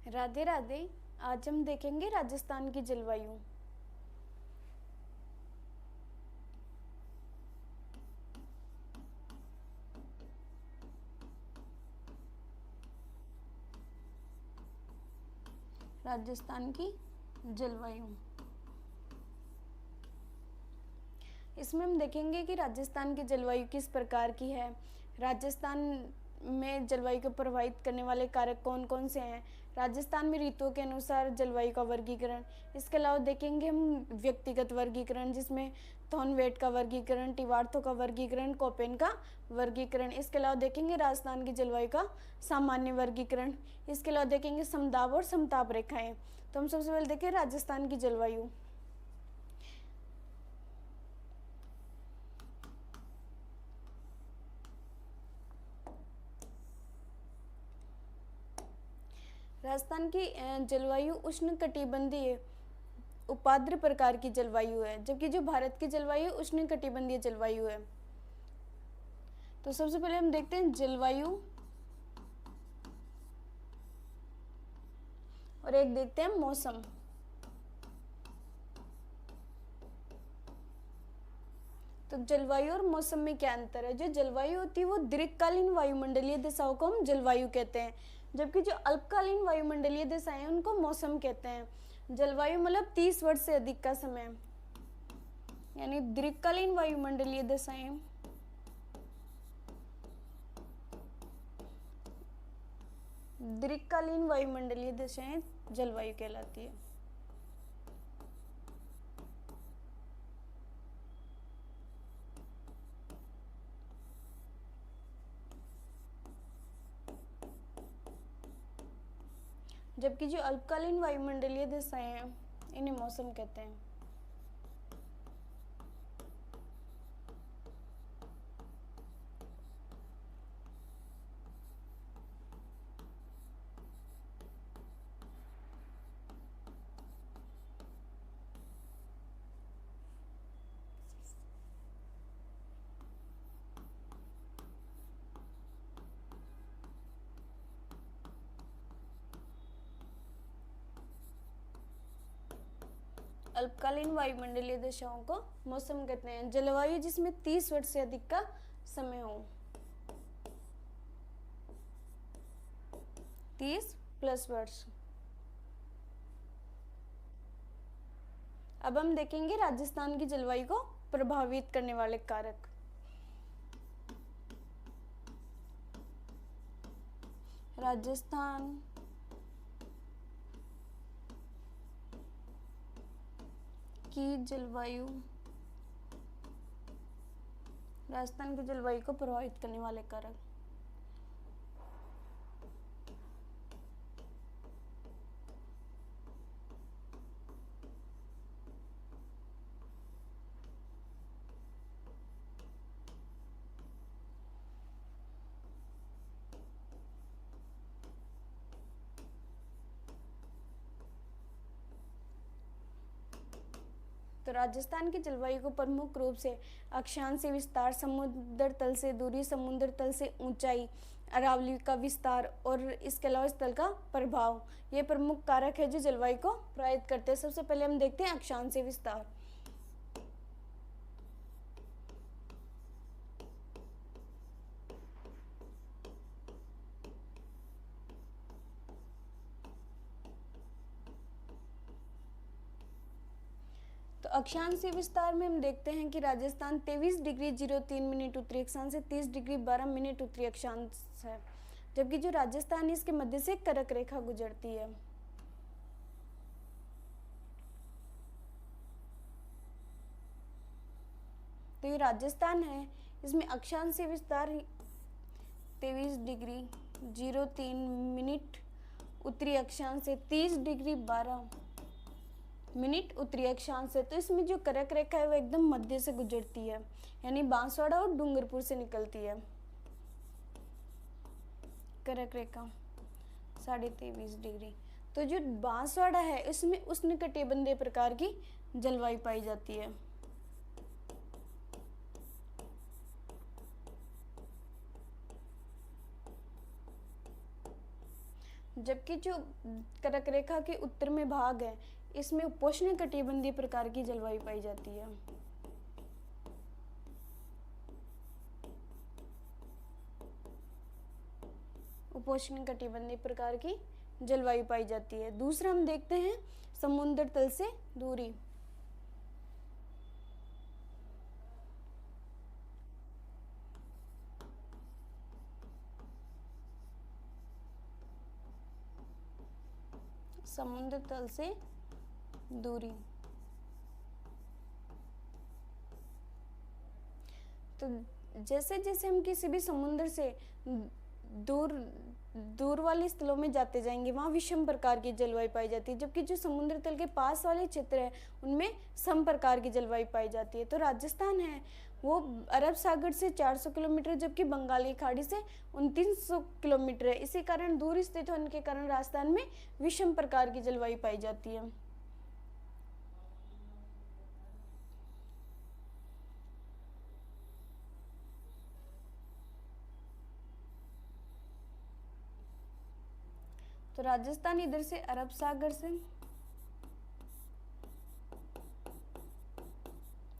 राधे राधे। आज हम देखेंगे राजस्थान की जलवायु। राजस्थान की जलवायु, इसमें हम देखेंगे कि राजस्थान की जलवायु किस प्रकार की है। राजस्थान में जलवायु को प्रभावित करने वाले कारक कौन कौन से हैं। राजस्थान में ऋतुओं के अनुसार जलवायु का वर्गीकरण। इसके अलावा देखेंगे हम व्यक्तिगत वर्गीकरण, जिसमें थॉर्नवेट का वर्गीकरण, टिवार्थो का वर्गीकरण, कोपेन का वर्गीकरण। इसके अलावा देखेंगे राजस्थान की जलवायु का सामान्य वर्गीकरण। इसके अलावा देखेंगे समदाब और समताप रेखाएं। तो हम सबसे पहले देखें राजस्थान की जलवायु। राजस्थान की जलवायु उष्णकटिबंधीय उपाद्र प्रकार की जलवायु है, जबकि जो भारत की जलवायु उष्णकटिबंधीय जलवायु है। तो सबसे पहले हम देखते हैं जलवायु और एक देखते हैं मौसम। तो जलवायु और मौसम में क्या अंतर है। जो जलवायु होती है वो दीर्घकालीन वायुमंडलीय दिशाओं को हम जलवायु कहते हैं, जबकि जो अल्पकालीन वायुमंडलीय दिशाएं हैं उनको मौसम कहते हैं। जलवायु मतलब 30 वर्ष से अधिक का समय, यानी दीर्घकालीन वायुमंडलीय दिशाएं दीर्घकालीन वायुमंडलीय दिशाएं जलवायु कहलाती है। जबकि जो अल्पकालीन वायुमंडलीय दिशाएं हैं इन्हें मौसम कहते हैं। अल्पकालीन वायुमंडलीय दिशाओं को मौसम कहते हैं। जलवायु जिसमें 30 वर्ष से अधिक का समय हो, 30+ वर्ष। अब हम देखेंगे राजस्थान की जलवायु को प्रभावित करने वाले कारक। राजस्थान की जलवायु, राजस्थान की जलवायु को प्रभावित करने वाले कारक। तो राजस्थान की जलवायु को प्रमुख रूप से अक्षांशीय विस्तार, समुद्र तल से दूरी, समुद्र तल से ऊंचाई, अरावली का विस्तार और इसके अलावा स्थल का प्रभाव, ये प्रमुख कारक है जो जलवायु को प्रभावित करते हैं। सबसे पहले हम देखते हैं अक्षांशीय विस्तार। तो अक्षांशीय विस्तार में हम देखते हैं कि राजस्थान 23 डिग्री 03 मिनट उत्तरी अक्षांश से 30 डिग्री 12 मिनट उत्तरी अक्षांश है, जबकि जो राजस्थान इसके मध्य से कर्क रेखा गुजरती है। तो ये राजस्थान है, इसमें अक्षांशीय विस्तार 23 डिग्री 03 मिनट उत्तरी अक्षांश से 30 डिग्री 12 मिनट उत्तरी अक्षांश से। तो इसमें जो कर्क रेखा है वो एकदम मध्य से गुजरती है, यानी बांसवाड़ा और डूंगरपुर से निकलती है कर्क रेखा 23.5 डिग्री। तो जो बांसवाड़ा है इसमें उष्णकटिबंधीय प्रकार की जलवायु पाई जाती है। जबकि जो कर्क रेखा के उत्तर में भाग है, इसमें उपोष्ण कटिबंधीय प्रकार की जलवायु पाई जाती है। उपोष्ण कटिबंधीय प्रकार की जलवायु पाई जाती है। दूसरा हम देखते हैं समुद्र तल से दूरी। समुद्र तल से दूरी। तो जैसे जैसे हम किसी भी समुद्र से दूर दूर वाले स्थलों में जाते जाएंगे, वहाँ विषम प्रकार की जलवायु पाई जाती है, जबकि जो समुद्र तल के पास वाले क्षेत्र है उनमें सम प्रकार की जलवायु पाई जाती है। तो राजस्थान है वो अरब सागर से 400 किलोमीटर, जबकि बंगाली खाड़ी से 2900 किलोमीटर है। इसी कारण दूर स्थित होने के कारण राजस्थान में विषम प्रकार की जलवायु पाई जाती है। तो राजस्थान इधर से अरब सागर से,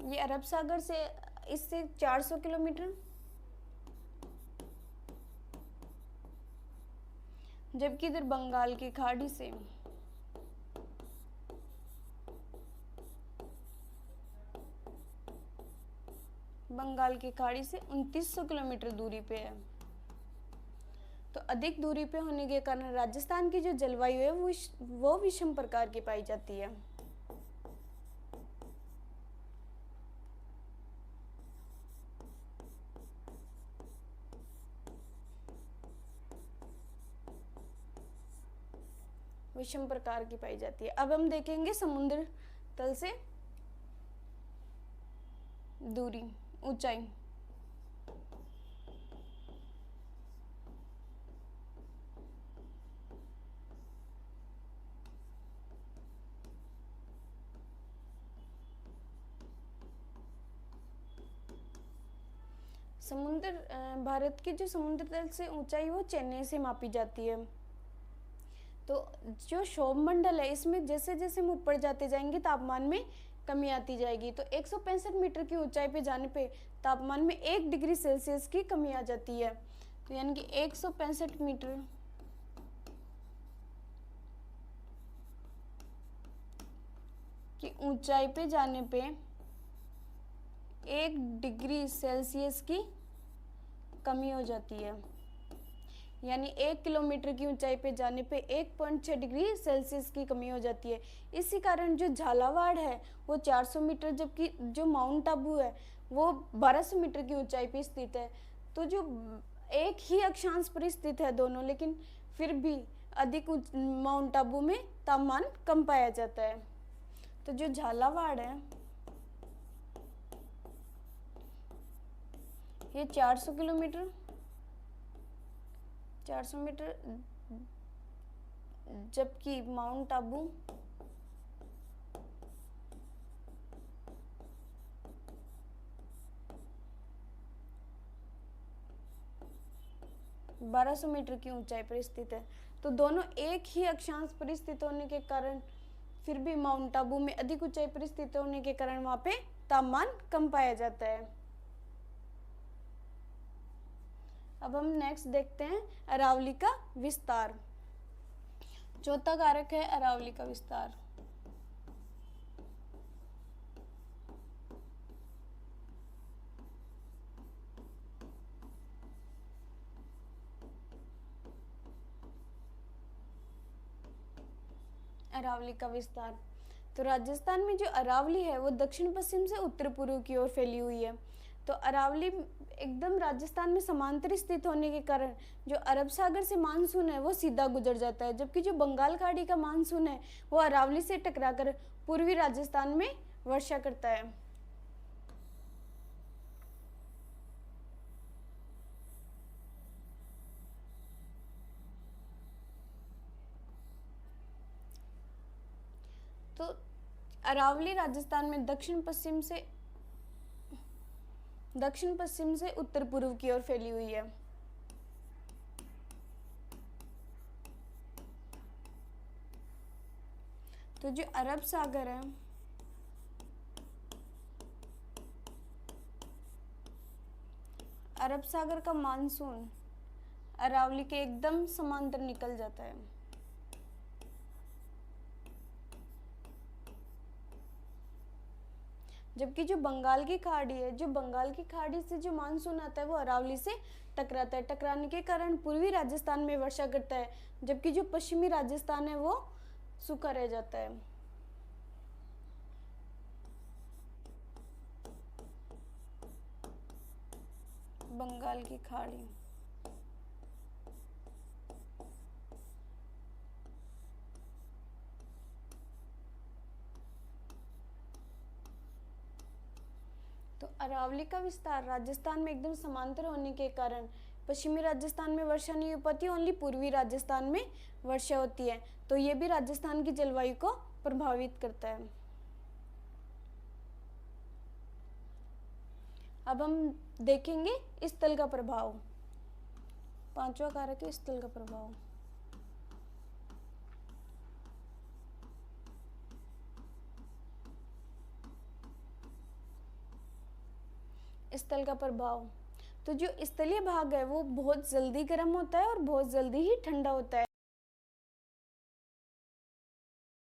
ये अरब सागर से इससे 400 किलोमीटर, जबकि इधर बंगाल की खाड़ी से बंगाल की खाड़ी से 2900 किलोमीटर दूरी पे है। तो अधिक दूरी पे होने के कारण राजस्थान की जो जलवायु है वो विषम प्रकार की पाई जाती है। विषम प्रकार की पाई जाती है। अब हम देखेंगे समुद्र तल से दूरी, ऊंचाई। समुद्र भारत की जो समुद्र तल से ऊंचाई वो चेन्नई से मापी जाती है। तो जो क्षोभ मंडल है इसमें जैसे जैसे हम ऊपर जाते जाएंगे तापमान में कमी आती जाएगी। तो 165 मीटर की ऊंचाई पे जाने पे तापमान में 1 डिग्री सेल्सियस की कमी आ जाती है। तो यानी कि 165 मीटर की ऊंचाई पे जाने पे 1 डिग्री सेल्सियस की कमी हो जाती है। यानी 1 किलोमीटर की ऊंचाई पे जाने पे 1.6 डिग्री सेल्सियस की कमी हो जाती है। इसी कारण जो झालावाड़ है वो 400 मीटर, जबकि जो माउंट आबू है वो 1200 मीटर की ऊंचाई पे स्थित है। तो जो एक ही अक्षांश पर स्थित है दोनों, लेकिन फिर भी अधिक माउंट आबू में तापमान कम पाया जाता है। तो जो झालावाड़ है ये 400 मीटर, जबकि माउंट आबू 1200 मीटर की ऊंचाई पर स्थित है। तो दोनों एक ही अक्षांश पर स्थित होने के कारण फिर भी माउंट आबू में अधिक ऊंचाई पर स्थित होने के कारण वहां पे तापमान कम पाया जाता है। अब हम नेक्स्ट देखते हैं अरावली का विस्तार। चौथा कारक है अरावली का विस्तार। अरावली का विस्तार। तो राजस्थान में जो अरावली है वो दक्षिण पश्चिम से उत्तर पूर्व की ओर फैली हुई है। तो अरावली एकदम राजस्थान में समांतर स्थित होने के कारण जो अरब सागर से मानसून है वो सीधा गुजर जाता है, जबकि जो बंगाल खाड़ी का मानसून है वो अरावली से टकराकर पूर्वी राजस्थान में वर्षा करता है। तो अरावली राजस्थान में दक्षिण पश्चिम से उत्तर पूर्व की ओर फैली हुई है। तो जो अरब सागर है, अरब सागर का मानसून अरावली के एकदम समांतर निकल जाता है। जबकि जो बंगाल की खाड़ी है, जो बंगाल की खाड़ी से जो मानसून आता है वो अरावली से टकराता है। टकराने के कारण पूर्वी राजस्थान में वर्षा करता है, जबकि जो पश्चिमी राजस्थान है वो सूखा रह जाता है। बंगाल की खाड़ी, तो अरावली का विस्तार राजस्थान में एकदम समांतर होने के कारण पश्चिमी राजस्थान में वर्षा नहीं हो पाती, ओनली पूर्वी राजस्थान में वर्षा होती है। तो ये भी राजस्थान की जलवायु को प्रभावित करता है। अब हम देखेंगे स्थल का प्रभाव। पांचवा कारक है स्थल का प्रभाव। स्थल का प्रभाव, तो जो स्थलीय भाग है वो बहुत जल्दी गर्म होता है और बहुत जल्दी ही ठंडा होता है।